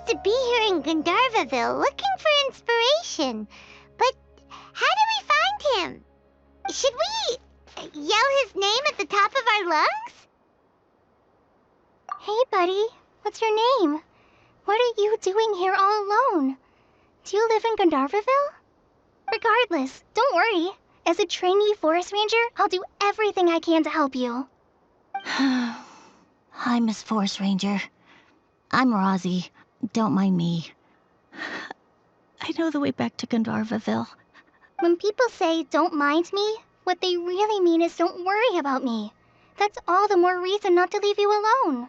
used to be here in Gandharvaville looking for inspiration. But how do we find him? Should we yell his name at the top of our lungs? Hey, buddy. What's your name? What are you doing here all alone? Do you live in Gandharvaville? Regardless, don't worry. As a trainee forest ranger, I'll do everything I can to help you. Hi, Miss Forest Ranger. I'm Rosie. Don't mind me. I know the way back to Gandharvaville. When people say, don't mind me, what they really mean is don't worry about me. That's all the more reason not to leave you alone.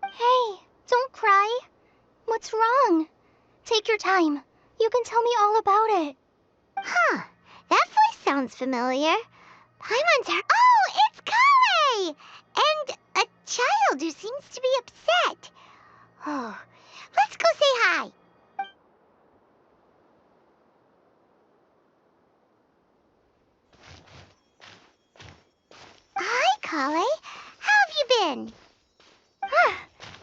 Hey, don't cry. What's wrong? Take your time. You can tell me all about it. Huh, that voice sounds familiar. Paimon's her. Oh, it's Kale! And a child who seems to be upset. Oh, let's go say hi. Hi, Kale. How have you been?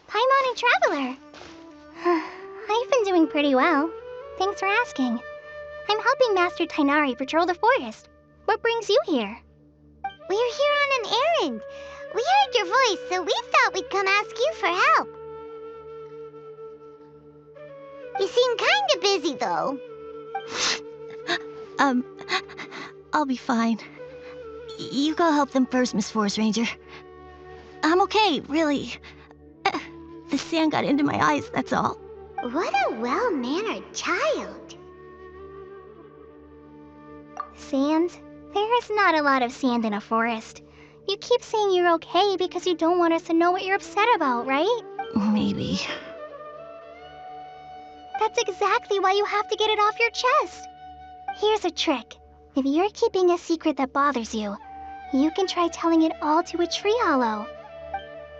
Paimon and Traveler. I've been doing pretty well. Thanks for asking. I'm helping Master Tainari patrol the forest. What brings you here? We're here on an errand. We heard your voice, so we thought we'd come ask you for help. You seem kinda busy, though. I'll be fine. You go help them first, Miss Forest Ranger. I'm okay, really. The sand got into my eyes, that's all. What a well-mannered child. Sand? There is not a lot of sand in a forest. You keep saying you're okay because you don't want us to know what you're upset about, right? Maybe. That's exactly why you have to get it off your chest. Here's a trick. If you're keeping a secret that bothers you, you can try telling it all to a tree hollow.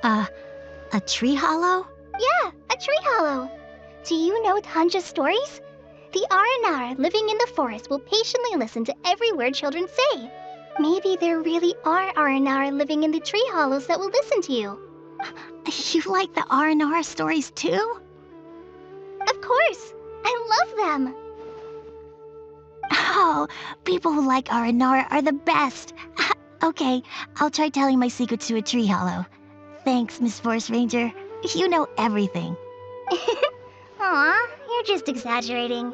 A tree hollow? Yeah, a tree hollow. Do you know Tanja's stories? The Aranara living in the forest will patiently listen to every word children say. Maybe there really are Aranara living in the tree hollows that will listen to you. You like the R&R stories too? Of course! I love them! Oh, people who like R&R are the best. Okay, I'll try telling my secrets to a tree hollow. Thanks, Miss Forest Ranger. You know everything. Aw, you're just exaggerating.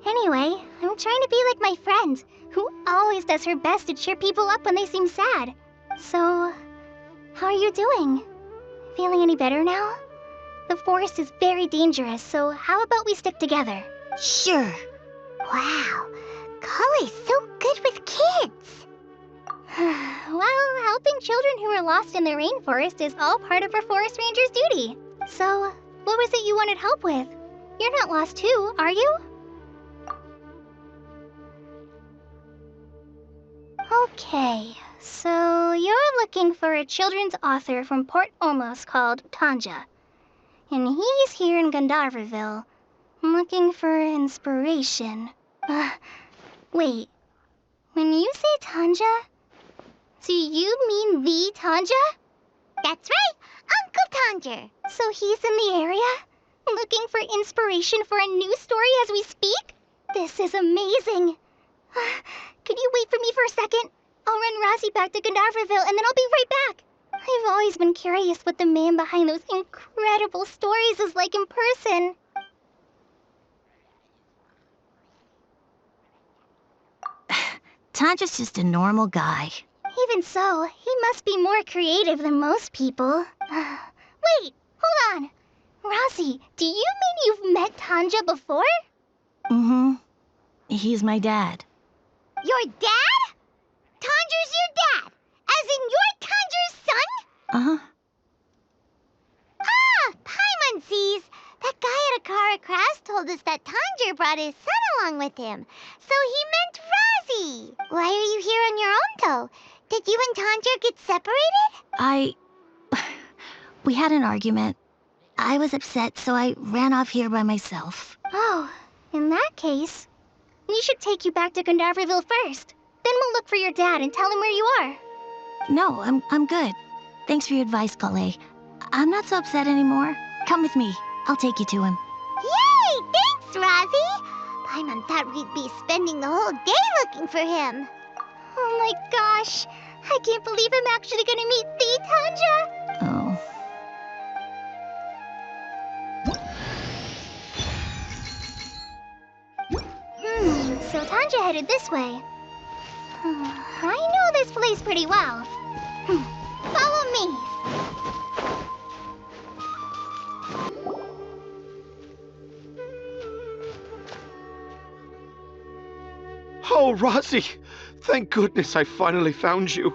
Anyway, I'm trying to be like my friend, who always does her best to cheer people up when they seem sad. So, how are you doing? Feeling any better now? The forest is very dangerous, so how about we stick together? Sure. Wow, Kale's so good with kids. Well, helping children who are lost in the rainforest is all part of our forest ranger's duty. So, what was it you wanted help with? You're not lost too, are you? Okay, so you're looking for a children's author from Port Olmos called Tanja. And he's here in Gandharvaville, looking for inspiration. Wait, when you say Tanja, do you mean the Tanja? That's right, Uncle Tanger. So he's in the area, looking for inspiration for a new story as we speak? This is amazing. Could you wait for me for a second? I'll run Rosie back to Gandharvaville and then I'll be right back. I've always been curious what the man behind those incredible stories is like in person. Tanja's just a normal guy. Even so, he must be more creative than most people. Wait, hold on. Rosie, do you mean you've met Tanja before? Mm-hmm. He's my dad. Your dad? Tanger's your dad? As in you're Tanger's son? Uh-huh. Ah, Paimon sees. That guy at Akara Crafts told us that Tanger brought his son along with him. So he meant Rosie. Why are you here on your own, though? Did you and Tanger get separated? We had an argument. I was upset, so I ran off here by myself. Oh, in that case, We should take you back to Gandharville first. Then we'll look for your dad and tell him where you are. No, I'm good. Thanks for your advice, Kale. I'm not so upset anymore. Come with me. I'll take you to him. Yay! Thanks, Rosie! Paimon thought we'd be spending the whole day looking for him. Oh my gosh! I can't believe I'm actually gonna meet the Tanja! Oh. So Tanja headed this way. I know this place pretty well. Follow me. Oh, Rosie! Thank goodness I finally found you.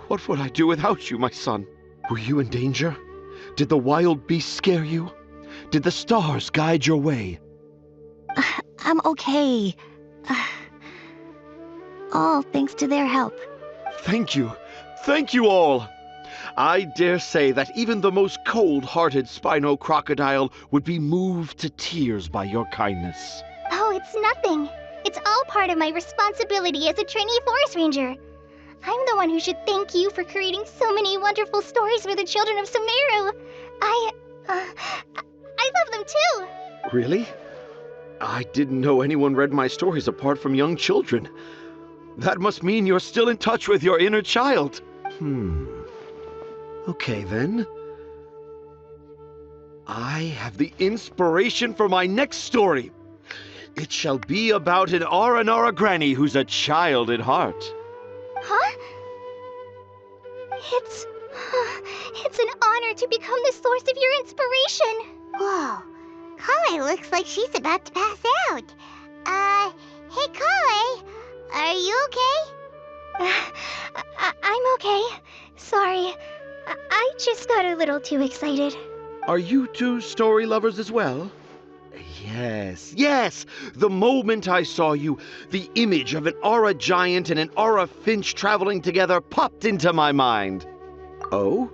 What would I do without you, my son? Were you in danger? Did the wild beasts scare you? Did the stars guide your way? I'm okay. All thanks to their help. Thank you. Thank you all. I dare say that even the most cold-hearted Spino crocodile would be moved to tears by your kindness. Oh, it's nothing. It's all part of my responsibility as a trainee forest ranger. I'm the one who should thank you for creating so many wonderful stories for the children of Sumeru. I love them too. Really? I didn't know anyone read my stories apart from young children. That must mean you're still in touch with your inner child. Okay, then. I have the inspiration for my next story. It shall be about an Aranara granny who's a child at heart. Huh? It's an honor to become the source of your inspiration. Whoa. Kale looks like she's about to pass out. Hey Kale, are you okay? I'm okay. Sorry. I just got a little too excited. Are you two story lovers as well? Yes. The moment I saw you, the image of an aura giant and an aura finch traveling together popped into my mind. Oh?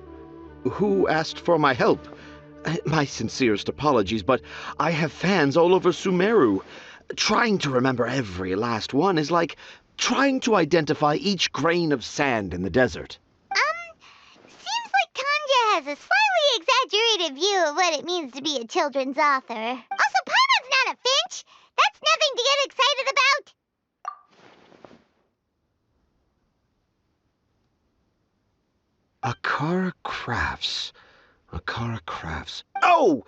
Who asked for my help? My sincerest apologies, but I have fans all over Sumeru. Trying to remember every last one is like trying to identify each grain of sand in the desert. Seems like Tanja has a slightly exaggerated view of what it means to be a children's author. Also, Paimon's not a finch. That's nothing to get excited about. Akara Crafts. Oh,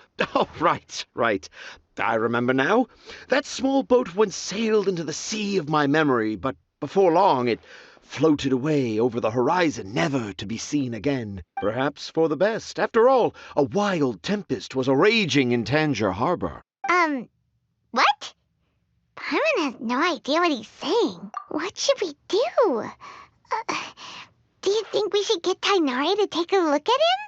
right. I remember now. That small boat once sailed into the sea of my memory, but before long it floated away over the horizon, never to be seen again. Perhaps for the best. After all, a wild tempest was a-raging in Tangier Harbor. What? Paimon has no idea what he's saying. What should we do? Do you think we should get Tainari to take a look at him?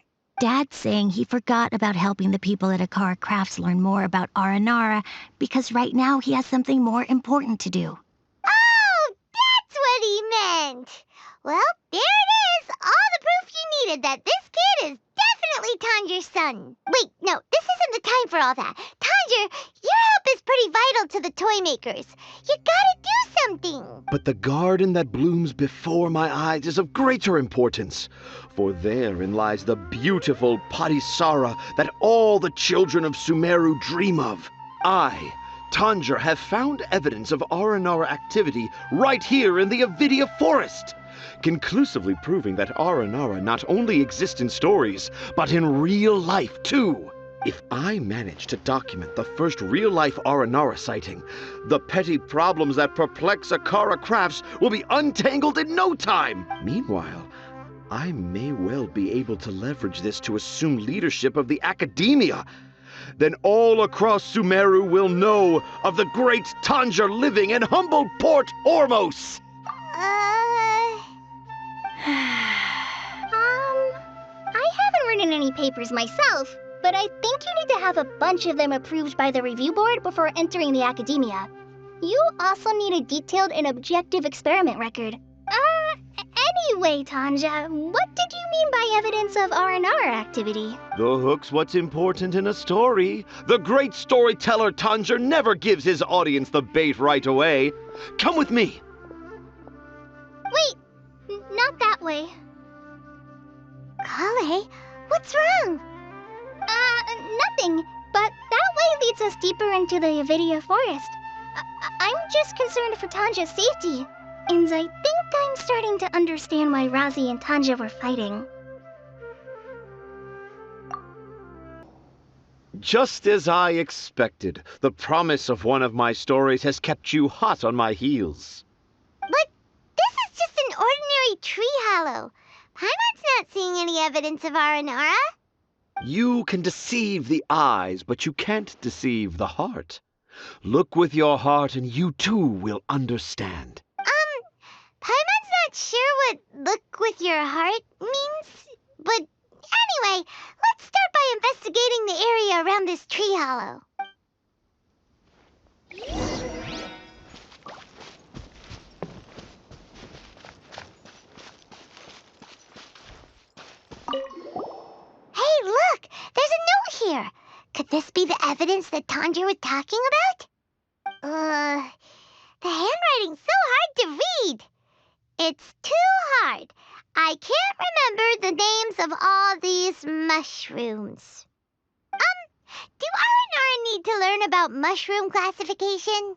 Dad's saying he forgot about helping the people at Akara Crafts learn more about Aranara because right now he has something more important to do. Oh, that's what he meant. Well, there it is. All the proof you needed that this kid is definitely Tanger's son. Wait, no, this isn't the time for all that. Tanger, your help is pretty vital to the toy makers. You gotta do something. But the garden that blooms before my eyes is of greater importance, for therein lies the beautiful Padisara that all the children of Sumeru dream of. I, Tanger, have found evidence of Aranara activity right here in the Avidia Forest, conclusively proving that Aranara not only exist in stories, but in real life too. If I manage to document the first real-life Aranara sighting, the petty problems that perplex Akara Crafts will be untangled in no time. Meanwhile, I may well be able to leverage this to assume leadership of the academia. Then all across Sumeru will know of the great Tanger living in humble Port Ormos. I haven't written any papers myself, but I think you need to have a bunch of them approved by the review board before entering the academia. You also need a detailed and objective experiment record. way, Tanja. What did you mean by evidence of R&R activity? The hook's what's important in a story. The great storyteller Tanger never gives his audience the bait right away. Come with me. Wait, not that way. Kale, what's wrong? Nothing. But that way leads us deeper into the Avidia forest. I'm just concerned for Tanja's safety. And I think I'm starting to understand why Razi and Tanja were fighting. Just as I expected, the promise of one of my stories has kept you hot on my heels. But this is just an ordinary tree hollow. Paimon's not seeing any evidence of Aranara. You can deceive the eyes, but you can't deceive the heart. Look with your heart and you too will understand. Paimon's not sure what look with your heart means. But anyway, let's start by investigating the area around this tree hollow. Hey, look! There's a note here! Could this be the evidence that Tanger was talking about? The handwriting's so hard to read. It's too hard. I can't remember the names of all these mushrooms. Do Aranara need to learn about mushroom classification?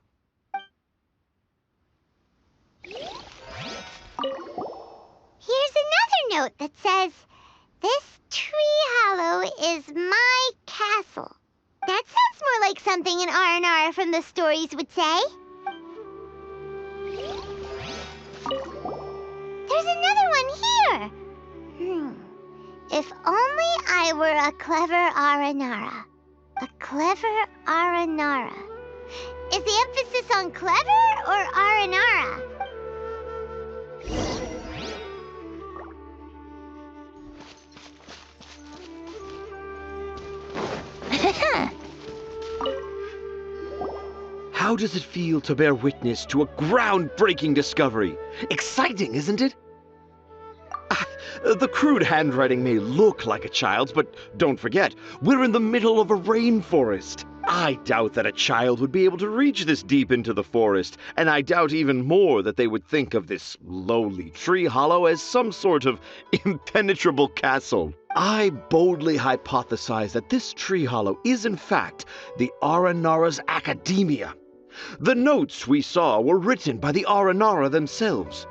Here's another note that says, "This tree hollow is my castle." That sounds more like something an Aranara from the stories would say. There's another one here. If only I were a clever Aranara. A clever Aranara. Is the emphasis on clever or Aranara? How does it feel to bear witness to a groundbreaking discovery? Exciting, isn't it? The crude handwriting may look like a child's, but don't forget, we're in the middle of a rainforest. I doubt that a child would be able to reach this deep into the forest, and I doubt even more that they would think of this lowly tree hollow as some sort of impenetrable castle. I boldly hypothesize that this tree hollow is in fact the Aranara's academia. The notes we saw were written by the Aranara themselves.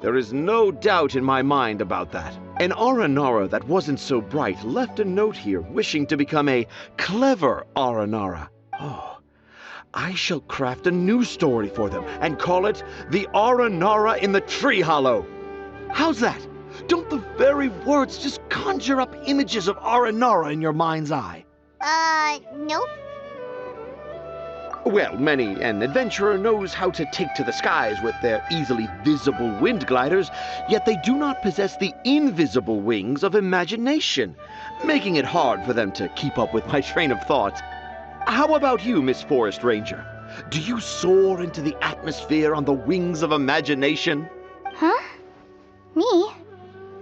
There is no doubt in my mind about that. An Aranara that wasn't so bright left a note here wishing to become a clever Aranara. Oh, I shall craft a new story for them and call it The Aranara in the Tree Hollow. How's that? Don't the very words just conjure up images of Aranara in your mind's eye? Nope. Well, many an adventurer knows how to take to the skies with their easily visible wind gliders, yet they do not possess the invisible wings of imagination, making it hard for them to keep up with my train of thought. How about you, Miss Forest Ranger? Do you soar into the atmosphere on the wings of imagination? Huh? Me?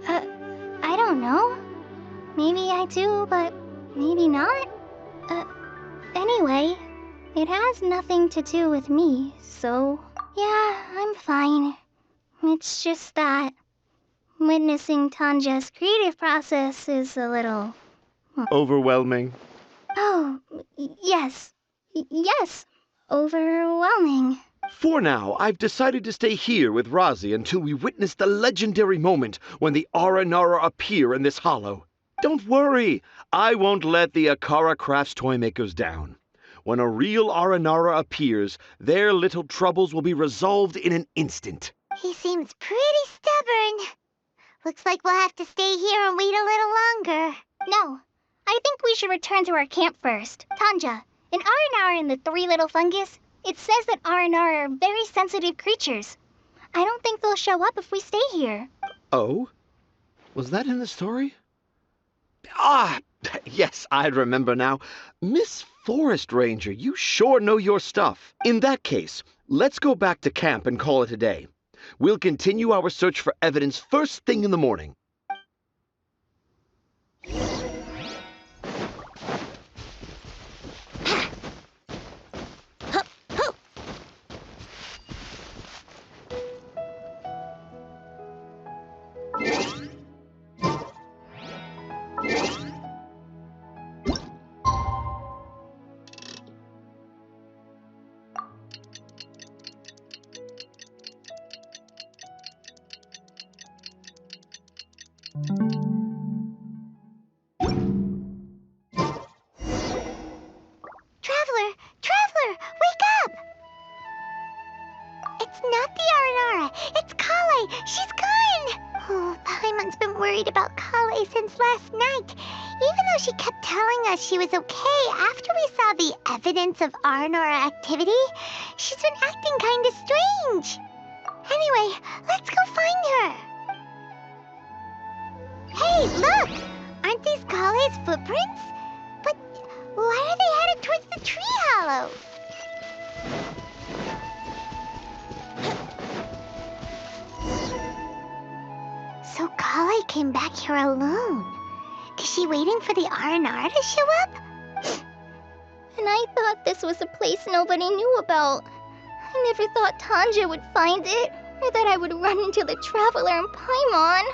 I don't know. Maybe I do, but maybe not. Anyway, it has nothing to do with me, so yeah, I'm fine. It's just that witnessing Tanja's creative process is a little... Overwhelming. Oh, yes. Yes, overwhelming. For now, I've decided to stay here with Razi until we witness the legendary moment when the Aranara appear in this hollow. Don't worry, I won't let the Akara Crafts toymakers down. When a real Aranara appears, their little troubles will be resolved in an instant. He seems pretty stubborn. Looks like we'll have to stay here and wait a little longer. No, I think we should return to our camp first. Tanja, in Aranara and the Three Little Fungus, it says that Aranara are very sensitive creatures. I don't think they'll show up if we stay here. Oh? Was that in the story? Ah, yes, I remember now. Miss Forest Ranger, you sure know your stuff. In that case, let's go back to camp and call it a day. We'll continue our search for evidence first thing in the morning. Hup, hup. Traveler! Traveler! Wake up! It's not the Aranara. It's Kale. She's gone! Oh, Paimon's been worried about Kale since last night. Even though she kept telling us she was okay after we saw the evidence of Aranara activity, she's been acting kind of strange. Anyway, let's go find her. Hey, look! Aren't these Kale's footprints? But why are they headed towards the tree hollow? So Kale came back here alone. Is she waiting for the Aranara to show up? And I thought this was a place nobody knew about. I never thought Tanja would find it, or that I would run into the Traveler and Paimon.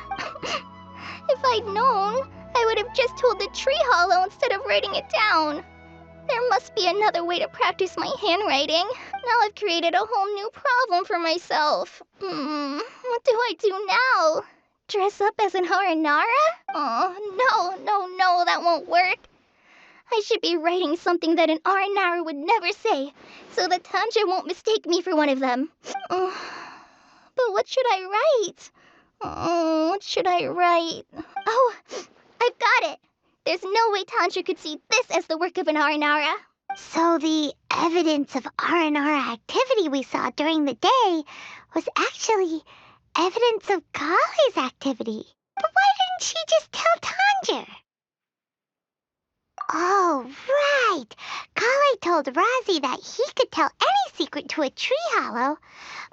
If I'd known, I would have just told the tree hollow instead of writing it down. There must be another way to practice my handwriting. Now I've created a whole new problem for myself. What do I do now? Dress up as an Aranara? Oh, no, that won't work. I should be writing something that an Aranara would never say, so that Tanja won't mistake me for one of them. But what should I write? What should I write? Oh, I've got it! There's no way Tanja could see this as the work of an Aranara. So the evidence of Aranara activity we saw during the day was actually evidence of Kale's activity. But why didn't she just tell Tanja? Oh, right. Kale told Razi that he could tell any secret to a tree hollow.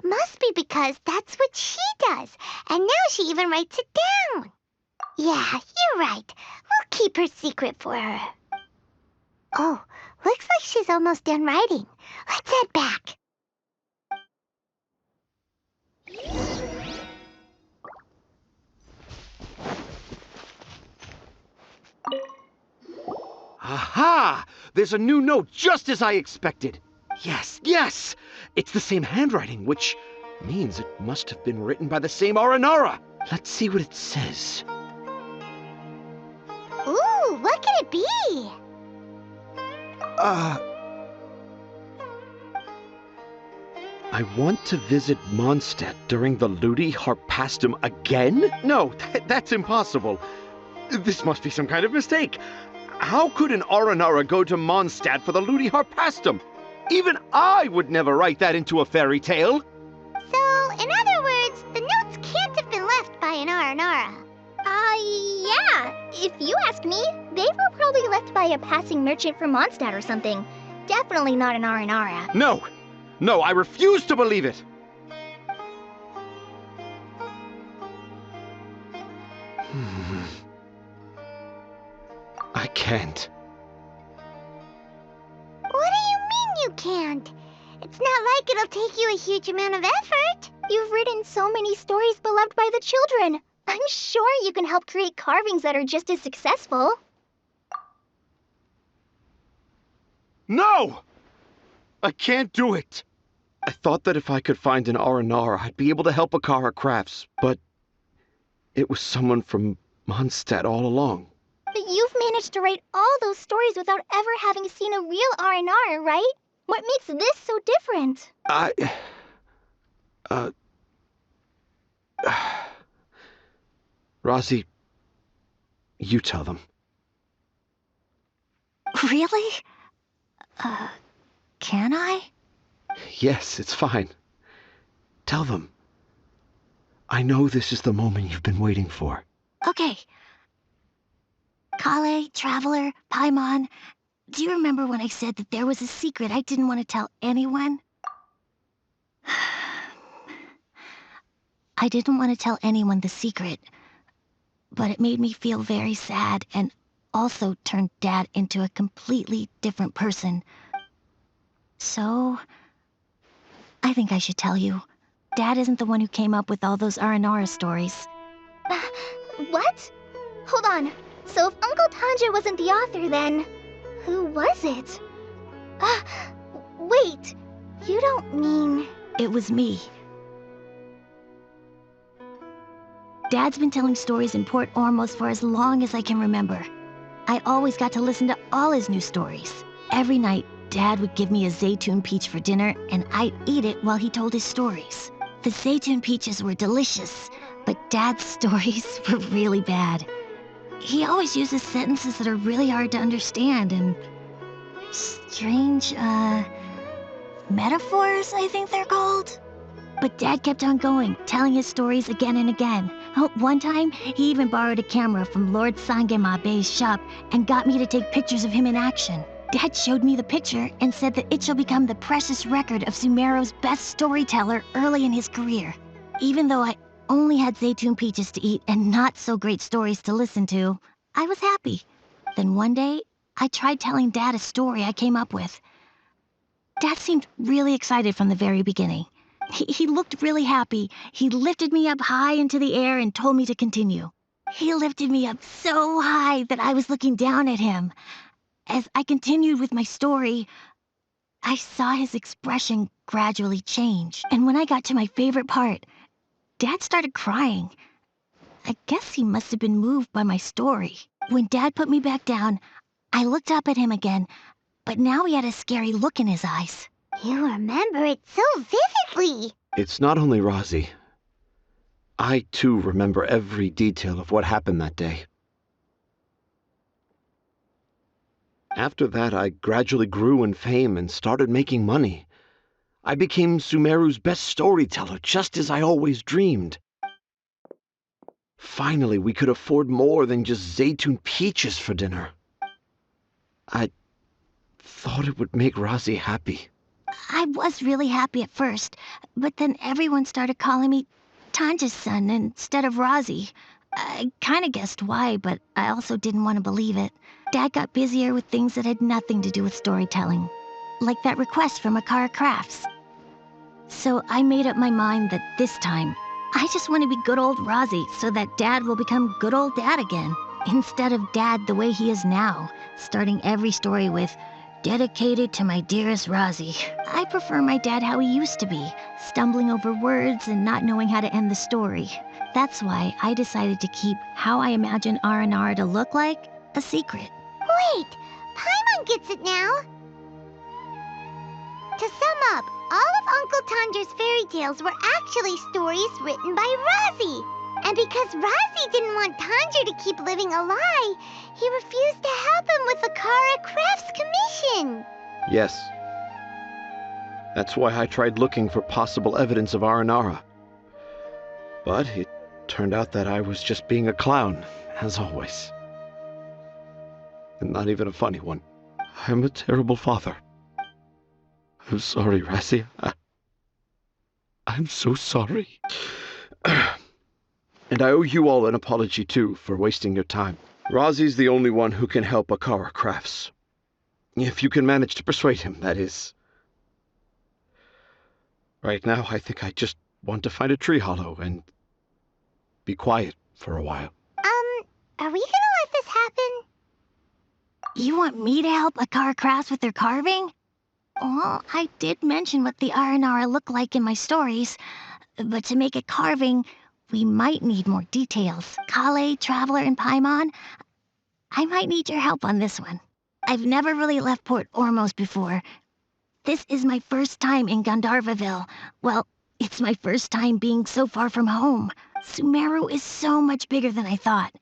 Must be because that's what she does. And now she even writes it down. Yeah, you're right. We'll keep her secret for her. Oh, looks like she's almost done writing. Let's head back. Aha! There's a new note just as I expected. Yes, yes! It's the same handwriting, which means it must have been written by the same Aranara. Let's see what it says. Ooh, what could it be? I want to visit Mondstadt during the Ludi Harpastum again? No, that's impossible. This must be some kind of mistake. How could an Aranara go to Mondstadt for the Ludi Harpastum? Even I would never write that into a fairy tale. So, in other words, the notes can't have been left by an Aranara. Yeah. If you ask me, they were probably left by a passing merchant from Mondstadt or something. Definitely not an Aranara. No, I refuse to believe it. I can't. What do you mean you can't? It's not like it'll take you a huge amount of effort. You've written so many stories beloved by the children. I'm sure you can help create carvings that are just as successful. No! I can't do it. I thought that if I could find an Aranara, I'd be able to help Akara Crafts, but it was someone from Mondstadt all along. But you've managed to write all those stories without ever having seen a real Aranara, right? What makes this so different? Razi, you tell them. Really? Can I? Yes, it's fine. Tell them. I know this is the moment you've been waiting for. Okay. Kale, Traveler, Paimon, do you remember when I said that there was a secret I didn't want to tell anyone? I didn't want to tell anyone the secret, but it made me feel very sad and also turned Dad into a completely different person. So, I think I should tell you. Dad isn't the one who came up with all those Aranara stories. What? Hold on. So if Uncle Tanja wasn't the author, then who was it? Wait. You don't mean... It was me. Dad's been telling stories in Port Ormos for as long as I can remember. I always got to listen to all his new stories. Every night, Dad would give me a Zaytun peach for dinner, and I'd eat it while he told his stories. The Zaytun peaches were delicious, but Dad's stories were really bad. He always uses sentences that are really hard to understand and strange, metaphors, I think they're called. But Dad kept on going, telling his stories again and again. Oh, one time, he even borrowed a camera from Lord Sangema Bey's shop and got me to take pictures of him in action. Dad showed me the picture and said that it shall become the precious record of Sumeru's best storyteller early in his career. Even though I only had Zaytun peaches to eat and not so great stories to listen to, I was happy. Then one day, I tried telling Dad a story I came up with. Dad seemed really excited from the very beginning. He looked really happy. He lifted me up high into the air and told me to continue. He lifted me up so high that I was looking down at him. As I continued with my story, I saw his expression gradually change. And when I got to my favorite part, Dad started crying. I guess he must have been moved by my story. When Dad put me back down, I looked up at him again, but now he had a scary look in his eyes. You remember it so vividly. It's not only Razi. I, too, remember every detail of what happened that day. After that, I gradually grew in fame and started making money. I became Sumeru's best storyteller, just as I always dreamed. Finally, we could afford more than just Zaytun peaches for dinner. I thought it would make Razi happy. I was really happy at first, but then everyone started calling me Tanja's son instead of Razi. I kind of guessed why, but I also didn't want to believe it. Dad got busier with things that had nothing to do with storytelling, like that request from Akara Crafts. So I made up my mind that this time, I just want to be good old Razi so that Dad will become good old Dad again, instead of Dad the way he is now, starting every story with, "Dedicated to my dearest Razi." I prefer my dad how he used to be, stumbling over words and not knowing how to end the story. That's why I decided to keep how I imagine Aranara to look like a secret. Wait, Paimon gets it now. To sum up, all of Uncle Tandra's fairy tales were actually stories written by Razi. And because Razi didn't want Tandra to keep living a lie, he refused to help him with the Kara Crafts commission. Yes. That's why I tried looking for possible evidence of Aranara. But it turned out that I was just being a clown, as always. And not even a funny one. I'm a terrible father. I'm sorry, Razi. I'm so sorry. And I owe you all an apology, too, for wasting your time. Razi's the only one who can help Akara Crafts. If you can manage to persuade him, that is. Right now, I think I just want to find a tree hollow and be quiet for a while. Are we gonna let this happen? You want me to help Akara Crafts with their carving? Well, I did mention what the Aranara look like in my stories, but to make a carving, we might need more details. Kale, Traveler, and Paimon, I might need your help on this one. I've never really left Port Ormos before. This is my first time in Gandharvaville. Well, it's my first time being so far from home. Sumeru is so much bigger than I thought.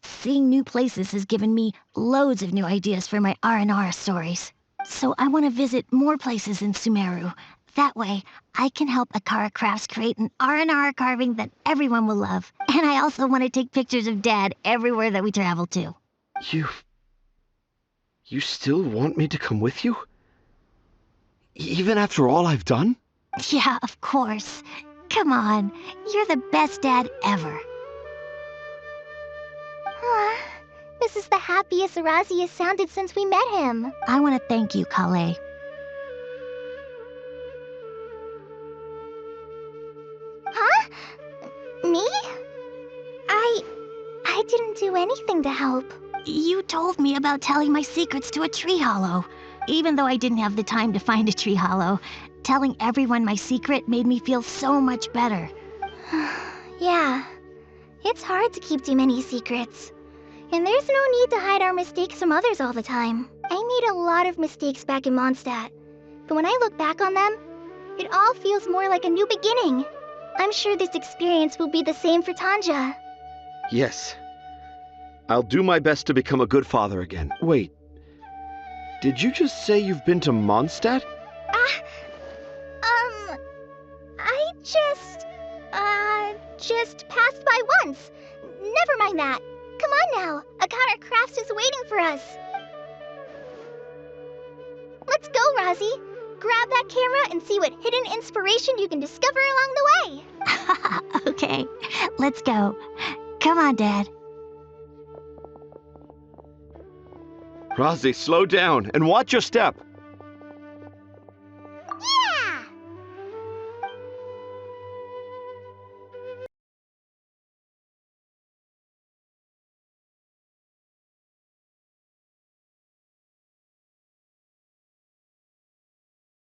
Seeing new places has given me loads of new ideas for my Aranara stories. So I want to visit more places in Sumeru. That way, I can help Akara Crafts create an Aranara carving that everyone will love. And I also want to take pictures of Dad everywhere that we travel to. You still want me to come with you? Even after all I've done? Yeah, of course. Come on, you're the best dad ever. This is the happiest Razi has sounded since we met him. I want to thank you, Kale. Huh? Me? I didn't do anything to help. You told me about telling my secrets to a tree hollow. Even though I didn't have the time to find a tree hollow, telling everyone my secret made me feel so much better. Yeah, it's hard to keep too many secrets. And there's no need to hide our mistakes from others all the time. I made a lot of mistakes back in Mondstadt, but when I look back on them, it all feels more like a new beginning. I'm sure this experience will be the same for Tanja. Yes. I'll do my best to become a good father again. Wait. Did you just say you've been to Mondstadt? I just passed by once. Never mind that. Come on now. Akara Crafts is waiting for us. Let's go, Razi. Grab that camera and see what hidden inspiration you can discover along the way. Okay, let's go. Come on, Dad. Razi, slow down and watch your step.